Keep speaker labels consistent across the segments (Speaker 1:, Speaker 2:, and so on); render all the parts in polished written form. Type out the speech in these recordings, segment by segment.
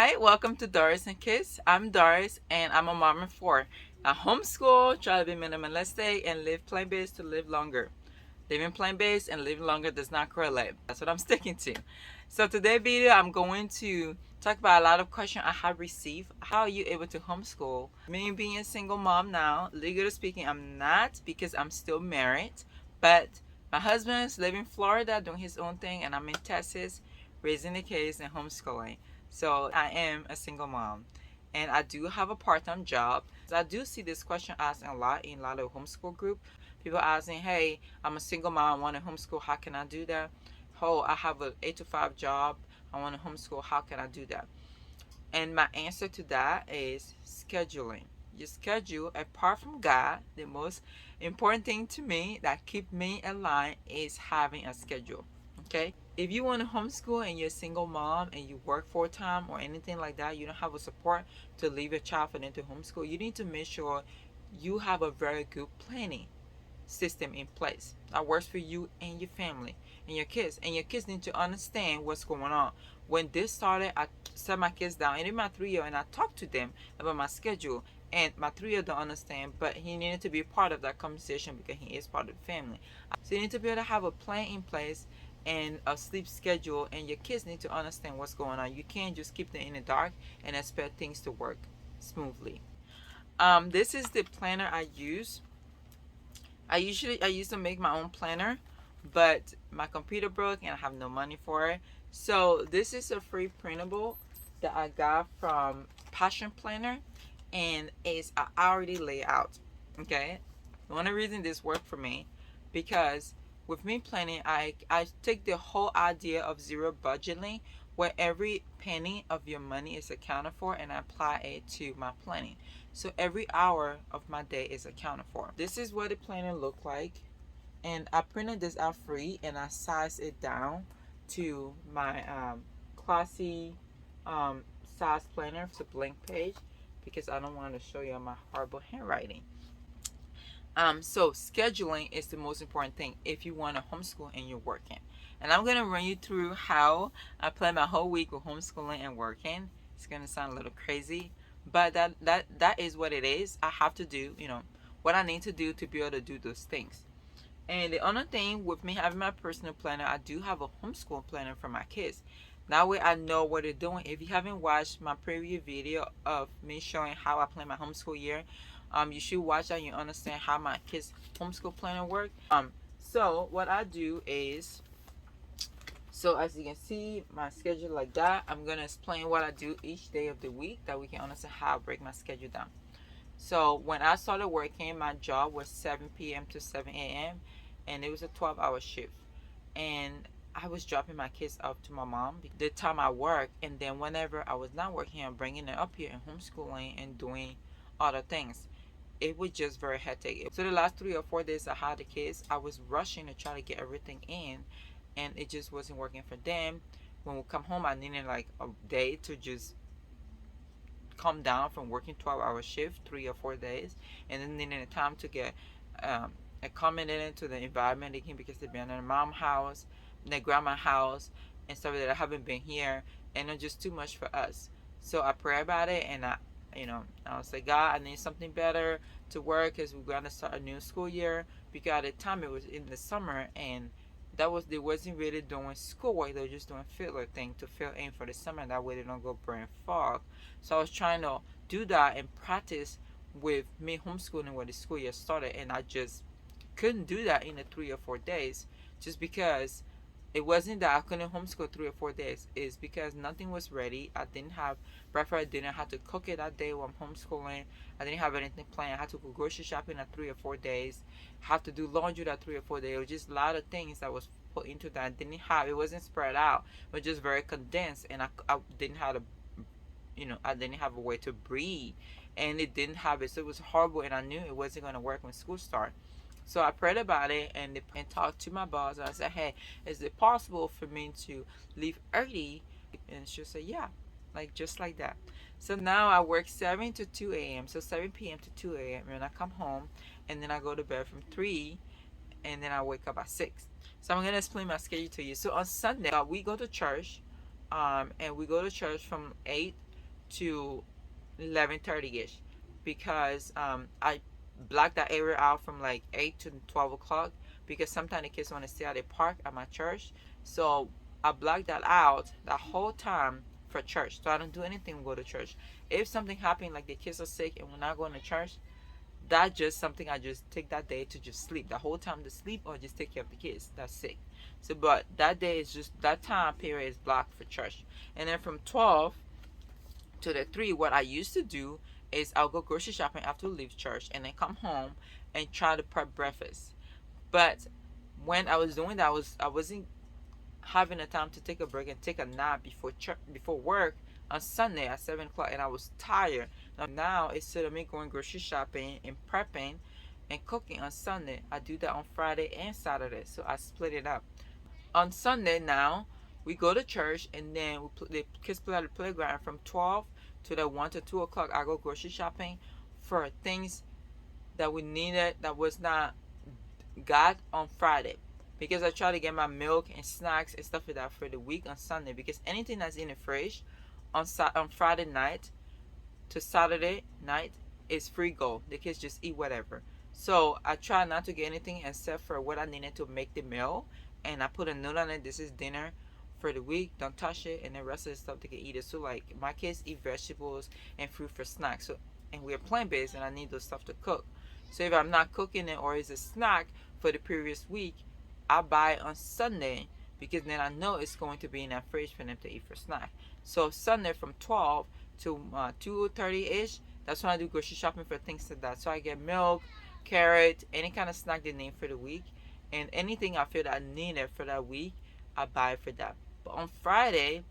Speaker 1: Hi, welcome to Doris and Kids. I'm Doris and I'm a mom of four. I homeschool, try to be minimalistic, and live plant-based to live longer. Living plant-based and living longer does not correlate. That's what I'm sticking to. So today's video, I'm going to talk about a lot of questions I have received. How are you able to homeschool? Me being a single mom now, legally speaking, I'm not because I'm still married. But my husband's living in Florida doing his own thing, and I'm in Texas raising the kids and homeschooling. So I am a single mom. And I do have a part-time job. I do see this question asked a lot in a lot of homeschool group. People asking, hey, I'm a single mom, I want to homeschool, how can I do that? Oh, I have an 8 to 5 job, I want to homeschool, how can I do that? And my answer to that is scheduling. You schedule. Apart from God, the most important thing to me that keep me aligned is having a schedule. Okay? If you want to homeschool and you're a single mom and you work full time or anything like that, you don't have a support to leave your child for them to homeschool, you need to make sure you have a very good planning system in place that works for you and your family and your kids. And your kids need to understand what's going on. When this started, I set my kids down, and in my 3-year, and I talked to them about my schedule. And my 3-year don't understand, but he needed to be part of that conversation because he is part of the family. So you need to be able to have a plan in place and a sleep schedule, and your kids need to understand what's going on. You can't just keep them in the dark and expect things to work smoothly. This is the planner I use. I used to make my own planner, but my computer broke and I have no money for it. So this is a free printable that I got from Passion Planner, and it's already laid out. Okay, one of the reasons this worked for me because with me planning, I take the whole idea of zero budgeting, where every penny of your money is accounted for, and I apply it to my planning. So every hour of my day is accounted for. This is what the planner look like. And I printed this out free and I sized it down to my classy size planner. It's a blank page because I don't want to show you my horrible handwriting. So scheduling is the most important thing if you want to homeschool and you're working. And I'm gonna run you through how I plan my whole week with homeschooling and working. It's gonna sound a little crazy, but that is what it is. I have to do, what I need to do to be able to do those things. And the other thing with me having my personal planner, I do have a homeschool planner for my kids. That way I know what they're doing. If you haven't watched my previous video of me showing how I plan my homeschool year, you should watch that and you understand how my kids homeschool planner work. So what I do is, so as you can see my schedule like that, I'm gonna explain what I do each day of the week that we can understand how I break my schedule down. So when I started working, my job was 7 p.m. to 7 a.m. and it was a 12-hour shift. And I was dropping my kids off to my mom the time I work, and then whenever I was not working, I'm bringing them up here and homeschooling and doing other things. It was just very hectic. So the last 3 or 4 days I had the kids, I was rushing to try to get everything in, and it just wasn't working for them. When we come home, I needed like a day to just come down from working 12-hour shift 3 or 4 days, and then needing time to get accommodated into the environment again because they've been in their mom house, their grandma house, and stuff that I haven't been here, and it's just too much for us. So I pray about it, and I was like, God, I need something better to work because we're gonna start a new school year. Because at the time it was in the summer, and they wasn't really doing schoolwork. They were just doing filler thing to fill in for the summer. That way they don't go brain fog. So I was trying to do that and practice with me homeschooling when the school year started, and I just couldn't do that in the 3 or 4 days, just because it wasn't that I couldn't homeschool 3 or 4 days. It's because nothing was ready. I didn't have breakfast. I didn't have to cook it that day while I'm homeschooling. I didn't have anything planned. I had to go grocery shopping at 3 or 4 days. Have to do laundry that 3 or 4 days. It was just a lot of things that was put into that. I didn't have. It wasn't spread out. It was just very condensed, and I didn't have I didn't have a way to breathe, and it didn't have it. So it was horrible, and I knew it wasn't going to work when school started. So I prayed about it and talked to my boss. And I said, hey, is it possible for me to leave early? And she said, yeah, like just like that. So now I work 7 to 2 a.m. So 7 p.m. to 2 a.m. And I come home, and then I go to bed from 3, and then I wake up at 6. So I'm going to explain my schedule to you. So on Sunday, we go to church, and we go to church from 8 to 11:30ish, because I block that area out from like 8 to 12 o'clock, because sometimes the kids want to stay at the park at my church. So I block that out that whole time for church. So I don't do anything when go to church. If something happened, like the kids are sick and we're not going to church, that's just something I just take that day to just sleep the whole time, to sleep or just take care of the kids that's sick. So, but that day is just, that time period is blocked for church. And then from 12 to the 3, what I used to do is I'll go grocery shopping after we leave church, and then come home and try to prep breakfast. But when I was doing that, I wasn't having the time to take a break and take a nap before church, before work on Sunday at 7 o'clock, and I was tired. Now instead of me going grocery shopping and prepping and cooking on Sunday, I do that on Friday and Saturday. So I split it up. On Sunday now, we go to church, and then the kids play at the playground from 12 to the 1 to 2 o'clock. I go grocery shopping for things that we needed that was not got on Friday, because I try to get my milk and snacks and stuff like that for the week on Sunday, because anything that's in the fridge on Friday night to Saturday night is free go. The kids just eat whatever. So I try not to get anything except for what I needed to make the meal, and I put a note on it. This is dinner for the week. Don't touch it, and the rest of the stuff they can eat it. So like my kids eat vegetables and fruit for snacks. So, and we're plant based, and I need those stuff to cook. So if I'm not cooking it or it's a snack for the previous week, I buy it on Sunday, because then I know it's going to be in that fridge for them to eat for snack. So Sunday from 12 to 2:30ish, that's when I do grocery shopping for things like that. So I get milk, carrot, any kind of snack they need for the week, and anything I feel that I need it for that week, I buy for that. But on Friday,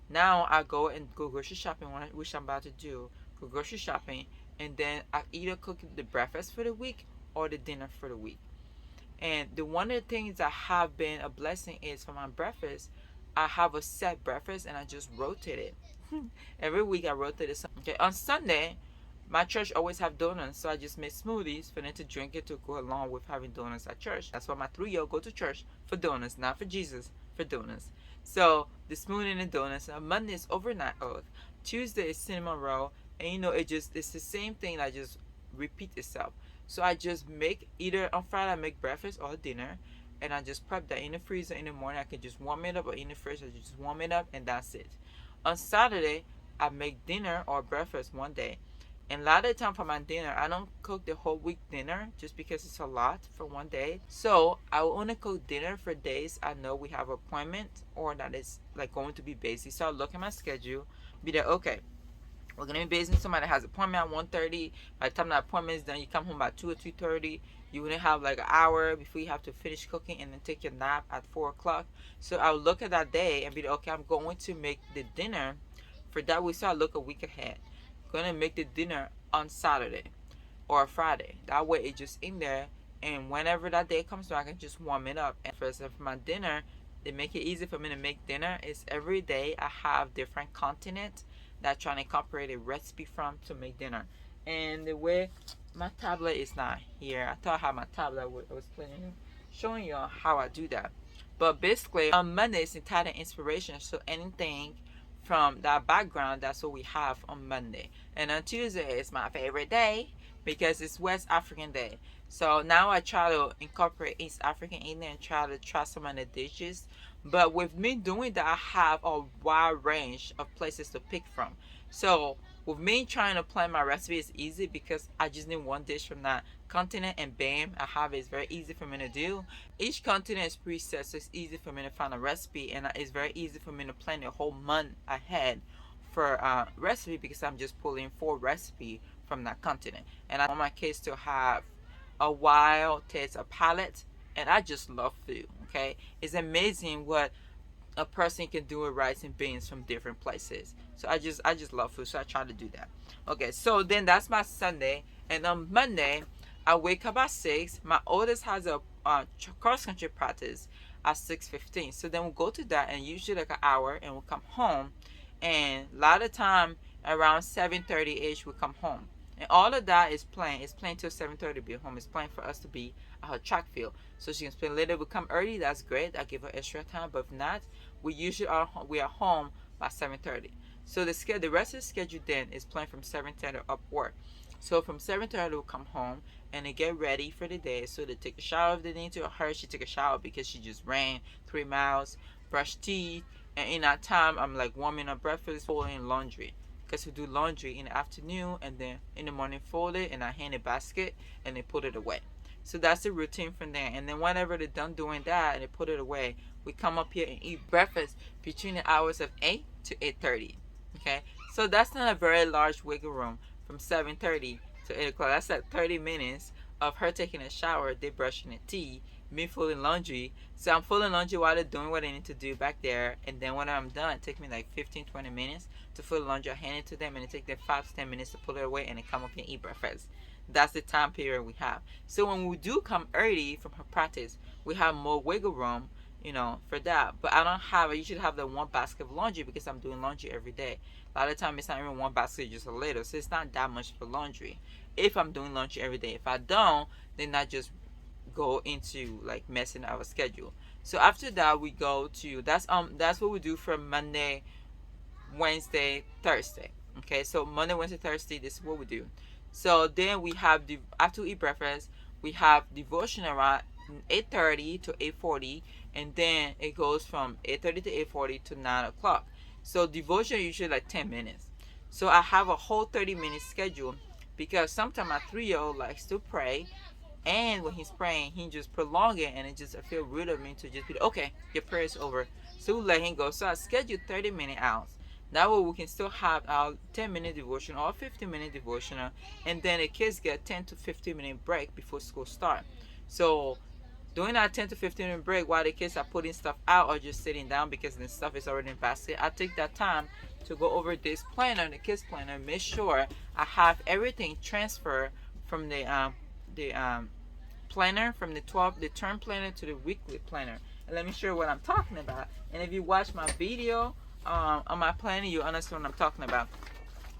Speaker 1: now I go grocery shopping, which I'm about to do. Go grocery shopping, and then I either cook the breakfast for the week or the dinner for the week. And one of the things that have been a blessing is for my breakfast, I have a set breakfast and I just rotate it. Every week I rotate it. Okay, on Sunday, my church always have donuts, so I just make smoothies for them to drink it to go along with having donuts at church. That's why my 3-year-old go to church for donuts, not for Jesus, for donuts. So the smoothie and the donuts. On Monday is overnight oat. Tuesday is cinnamon roll, and it's the same thing that just repeat itself. So I just make, either on Friday I make breakfast or dinner, and I just prep that in the freezer in the morning. I can just warm it up, or in the fridge I just warm it up, and that's it. On Saturday I make dinner or breakfast one day. And a lot of the time for my dinner, I don't cook the whole week dinner just because it's a lot for one day. So I will only cook dinner for days I know we have appointment or that is like going to be busy. So I'll look at my schedule, be there, okay, we're going to be busy. Somebody has appointment at 1:30. By the time that appointment is done, you come home by 2 or 2:30. You wouldn't have like an hour before you have to finish cooking and then take your nap at 4 o'clock. So I'll look at that day and be like, okay, I'm going to make the dinner for that week. So I look a week ahead. Gonna make the dinner on Saturday or Friday. That way it's just in there, and whenever that day comes to, I can just warm it up. And for my dinner, they make it easy for me to make dinner. Is every day I have different continents that I'm trying to incorporate a recipe from to make dinner. And the way my tablet is not here, I thought I had my tablet. I was planning showing you how I do that. But basically on Monday it's entitled inspiration. So anything from that background, that's what we have on Monday. And on Tuesday is my favorite day because it's West African Day. So now I try to incorporate East African in there and try some of the dishes. But with me doing that, I have a wide range of places to pick from. So with me trying to plan my recipe is easy because I just need one dish from that continent and bam, I have it. It's very easy for me to do. Each continent is preset, so it's easy for me to find a recipe, and it's very easy for me to plan a whole month ahead for recipe because I'm just pulling 4 recipe from that continent. And I want my kids to have a wild taste, a palate, and I just love food. Okay, it's amazing what a person can do with rice and beans from different places. So I just love food, so I try to do that. Okay, so then that's my Sunday, and on Monday I wake up at 6. My oldest has a cross country practice at 6:15. So then we'll go to that, and usually like an hour, and we'll come home. And a lot of time around 7:30ish we come home. And all of that is planned. It's planned till 7:30 to be home. It's planned for us to be at her track field. So she can spend later. We come early. That's great. I give her extra time. But if not, we are home by 7:30. So the rest of the schedule then is planned from 7:30 upward. So from 7:30 we'll come home and they get ready for the day. So they take a shower if they need to. Her, she took a shower because she just ran 3 miles, brush teeth, and in that time I'm like warming up breakfast, folding laundry. Because we do laundry in the afternoon and then in the morning fold it and I hand a basket and they put it away. So that's the routine from there. And then whenever they're done doing that and they put it away, we come up here and eat breakfast between the hours of 8 to 8:30. Okay, so that's not a very large wiggle room from 7:30 to 8 o'clock. That's like 30 minutes of her taking a shower, they brushing their teeth, me folding laundry. So I'm folding laundry while they're doing what they need to do back there. And then when I'm done, it takes me like 15-20 minutes to fold laundry. I hand it to them and it takes them 5 to 10 minutes to put it away and they come up and eat breakfast. That's the time period we have. So when we do come early from her practice, we have more wiggle room, for that. But I usually have the one basket of laundry because I'm doing laundry every day. A lot of time it's not even one basket, just a little. So it's not that much for laundry if I'm doing laundry every day. If I don't, then I just go into like messing our schedule. So after that we go to that's what we do from Monday, Wednesday, Thursday. Okay, so Monday, Wednesday, Thursday, this is what we do. So then we have after we eat breakfast, we have devotion around 8:30 to 8:40, and then it goes from 8:30 to 8:40 to 9 o'clock. So devotion usually like 10 minutes. So I have a whole 30-minute schedule because sometimes my 3-year-old likes to pray, and when he's praying, he just prolong it, and it just I feel rude of me to just be okay, your prayer is over. So we let him go. So I schedule 30-minute out. That way we can still have our 10-minute devotion or 15-minute devotional, and then the kids get 10 to 15-minute break before school starts. So during that 10 to 15-minute break, while the kids are putting stuff out or just sitting down because the stuff is already in basket, I take that time to go over this planner, the kids planner, make sure I have everything transferred from the planner, from the term planner to the weekly planner. And let me show you what I'm talking about. And if you watch my video on my planner, you understand what I'm talking about.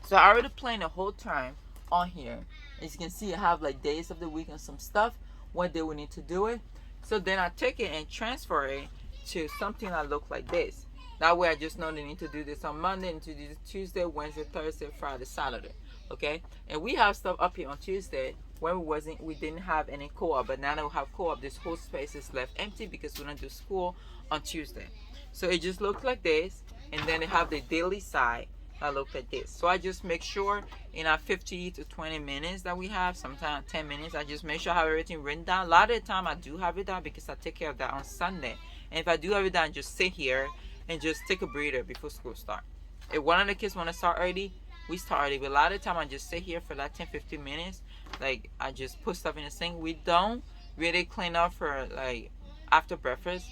Speaker 1: So I already planned the whole time on here. As you can see, I have like days of the week and some stuff, what day we need to do it. So then I take it and transfer it to something that looks like this. That way I just know they need to do this on Monday, and to do this Tuesday, Wednesday, Thursday, Friday, Saturday. Okay? And we have stuff up here on Tuesday when we didn't have any co-op, but now that we have co-op, this whole space is left empty because we don't do school on Tuesday. So it just looks like this, and then they have the daily side that looks like this. So I just make sure in our 50 to 20 minutes that we have, sometimes 10 minutes, I just make sure I have everything written down. A lot of the time I do have it down because I take care of that on Sunday. And if I do have it down, just sit here and just take a breather before school starts. If one of the kids want to start early, we start early. But a lot of the time I just sit here for that 10-15 minutes. Like I just put stuff in the sink. We don't really clean up for like after breakfast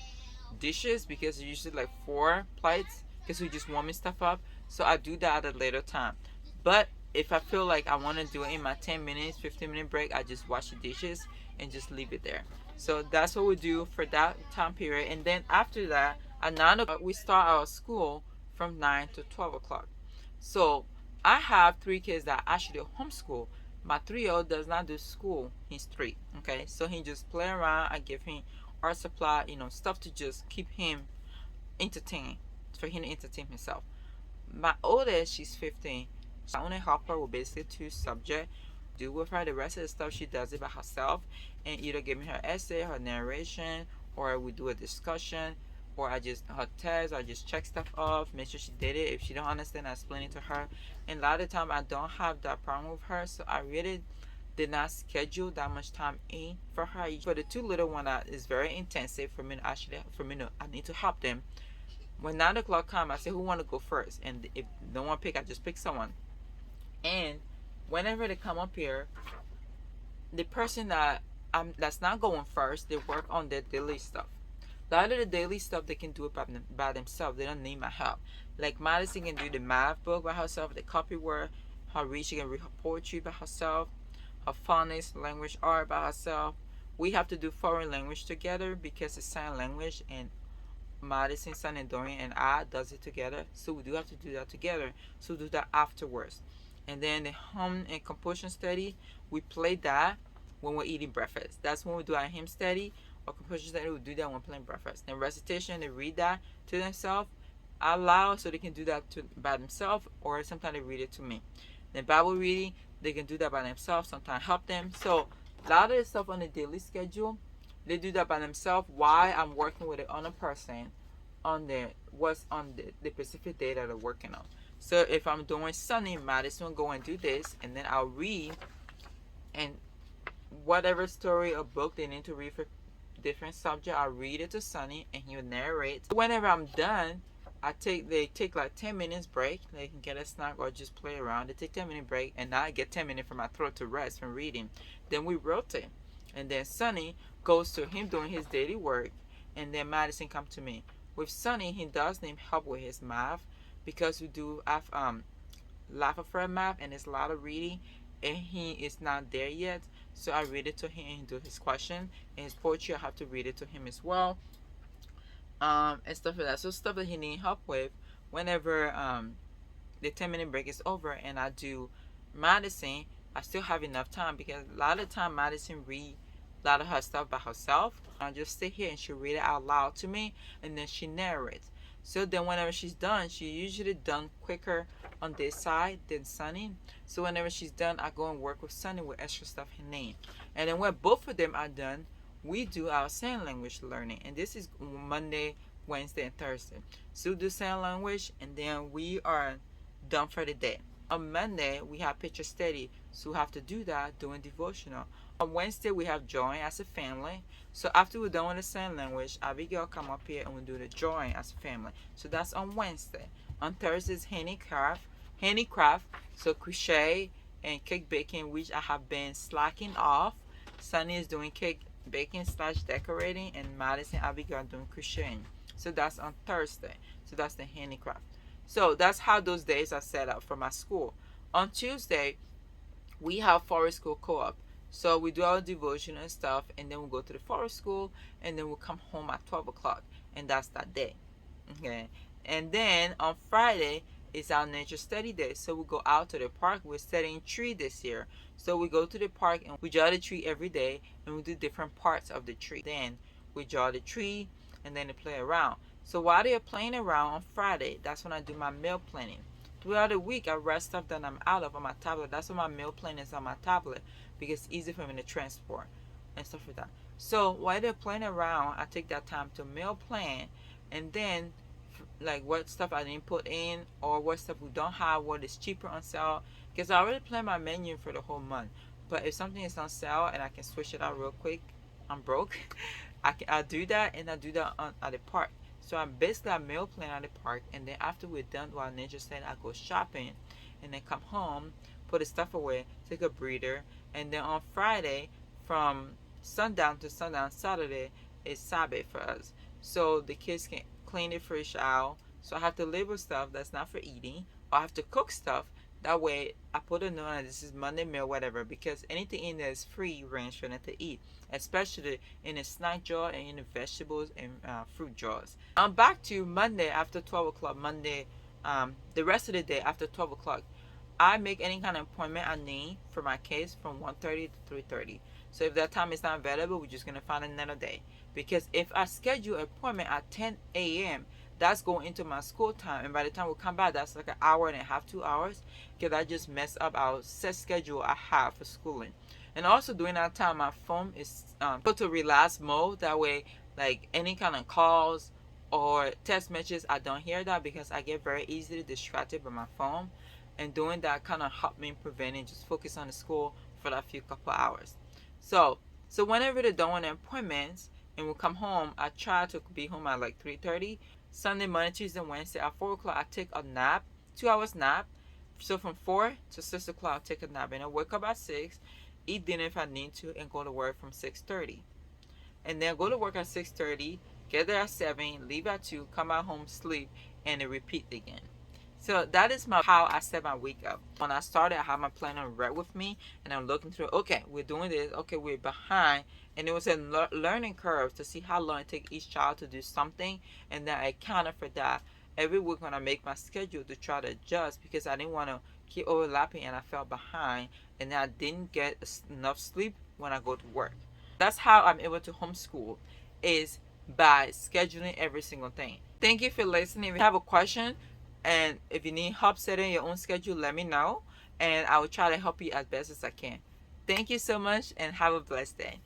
Speaker 1: dishes because it's usually like 4 plates because we just warming stuff up. So I do that at a later time. But if I feel like I want to do it in my 10 minutes, 15-minute break, I just wash the dishes and just leave it there. So that's what we do for that time period. And then after that, at 9 o'clock, we start our school from 9 to 12 o'clock. So I have 3 kids that actually homeschool. My 3-year-old does not do school. He's 3. Okay, so he just play around. I give him art supply, stuff to just keep him entertained, for him to entertain himself. My oldest, she's 15. I only help her with basically 2 subjects. Do with her the rest of the stuff she does it by herself, and either give me her essay, her narration, or we do a discussion, or I just her test, I just check stuff off, make sure she did it. If she don't understand, I explain it to her. And a lot of the time I don't have that problem with her, so I really did not schedule that much time in for her. For the 2 little one, that is very intensive for me to I need to help them. When 9 o'clock comes, I say, who want to go first? And if no one pick, I just pick someone. And whenever they come up here, the person that's not going first, they work on their daily stuff. A lot of the daily stuff they can do it by themselves. They don't need my help. Like Madison can do the math book by herself, the copywork. She can read her poetry by herself, her phonics, language art by herself. We have to do foreign language together because it's sign language, and Madison, Son, and Dorian and I does it together. So we do have to do that together. So we do that afterwards. And then the home and composition study, we play that when we're eating breakfast. That's when we do our hymn study or composition study. We do that when playing breakfast. Then recitation, they read that to themselves I allow so they can do that by themselves, or sometimes they read it to me. Then Bible reading, they can do that by themselves. Sometimes help them. So a lot of the stuff on the daily schedule, they do that by themselves while I'm working with another person on what's on the specific day that they're working on. So if I'm doing Sunday, Madison will go and do this, and then I'll read, and whatever story or book they need to read for different subject, I'll read it to Sunny and he'll narrate. Whenever I'm done, they take like 10 minutes break. They can get a snack or just play around. They take 10 minute break, and now I get 10 minutes for my throat to rest from reading. Then we rotate, and then Sunny goes to him doing his daily work, and then Madison come to me. With Sunny, he does need help with his math because we do have laugh affair math, and it's a lot of reading, and he is not there yet. So I read it to him and do his question, and his poetry I have to read it to him as well, and stuff like that. So stuff that he need help with. Whenever the 10 minute break is over and I do Madison, I still have enough time, because a lot of time Madison read a lot of her stuff by herself. I just sit here and she read it out loud to me, and then she narrates. So then whenever she's done, she usually done quicker on this side than Sunny. So whenever she's done, I go and work with Sunny with extra stuff he need. And then when both of them are done, we do our sign language learning. And this is Monday, Wednesday, and Thursday. So we do sign language, and then we are done for the day. On Monday, we have picture study, so we have to do that doing devotional. On Wednesday, we have drawing as a family. So after we're done with the sign language, Abigail come up here and we do the drawing as a family. So that's on Wednesday. On Thursday is handicraft, so crochet and cake baking, which I have been slacking off. Sunny is doing cake baking / decorating, and Madison and Abigail are doing crocheting. So that's on Thursday. So that's the handicraft. So that's how those days are set up for my school. On Tuesday, we have forest school co-op. So we do our devotion and stuff, and then we go to the forest school, and then we'll come home at 12 o'clock, and that's that day. Okay. And then on Friday is our nature study day. So we go out to the park. We're studying tree this year. So we go to the park and we draw the tree every day, and we do different parts of the tree. Then we draw the tree, and then they play around. So while they're playing around on Friday, that's when I do my meal planning. Throughout the week, I write stuff that I'm out of on my tablet. That's why my meal plan is on my tablet, because it's easy for me to transport and stuff like that. So while they're playing around, I take that time to meal plan, and then like what stuff I didn't put in, or what stuff we don't have, what is cheaper on sale, because I already plan my menu for the whole month. But if something is on sale and I can switch it out real quick, I'm broke. I'll do that, and I do that at the park. So I'm basically a meal plan at the park, and then after we're done while nature study, I go shopping, and then come home, put the stuff away, take a breather, and then on Friday from sundown to sundown Saturday is Sabbath for us. So the kids can clean the fridge out. So I have to label stuff that's not for eating, or I have to cook stuff. That way I put a note on this is Monday meal, whatever, because anything in there is free range for them to eat, especially in the snack jar and in the vegetables and fruit jars. I'm back to Monday after 12 o'clock. Monday, the rest of the day after 12 o'clock, I make any kind of appointment I need for my kids from 1:30 to 3:30. So if that time is not available, we're just going to find another day. Because if I schedule an appointment at 10 a.m., that's going into my school time, and by the time we come back, that's like an hour and a half, 2 hours, because I just mess up our set schedule I have for schooling. And also during that time, my phone is put to relax mode. That way, like any kind of calls or text messages, I don't hear that, because I get very easily distracted by my phone. And doing that kind of helped me preventing just focus on the school for that few couple hours. So whenever they're done with the appointments and we come home, I try to be home at like 3:30. Sunday, Monday, Tuesday, Wednesday at 4 o'clock, I take a nap, 2 hours nap. So from 4 to 6 o'clock, I take a nap, and I wake up at 6, eat dinner if I need to, and go to work from 6:30. And then go to work at 6:30, get there at 7, leave at 2, come back home, sleep, and then repeat again. So that is how I set my week up. When I started, I had my planner right with me, and I'm looking through, okay, we're doing this, okay, we're behind. And it was a learning curve to see how long it takes each child to do something, and then I counted for that every week when I make my schedule to try to adjust, because I didn't want to keep overlapping and I fell behind, and then I didn't get enough sleep when I go to work. That's how I'm able to homeschool, is by scheduling every single thing. Thank you for listening. If you have a question and if you need help setting your own schedule, let me know and I will try to help you as best as I can. Thank you so much and have a blessed day.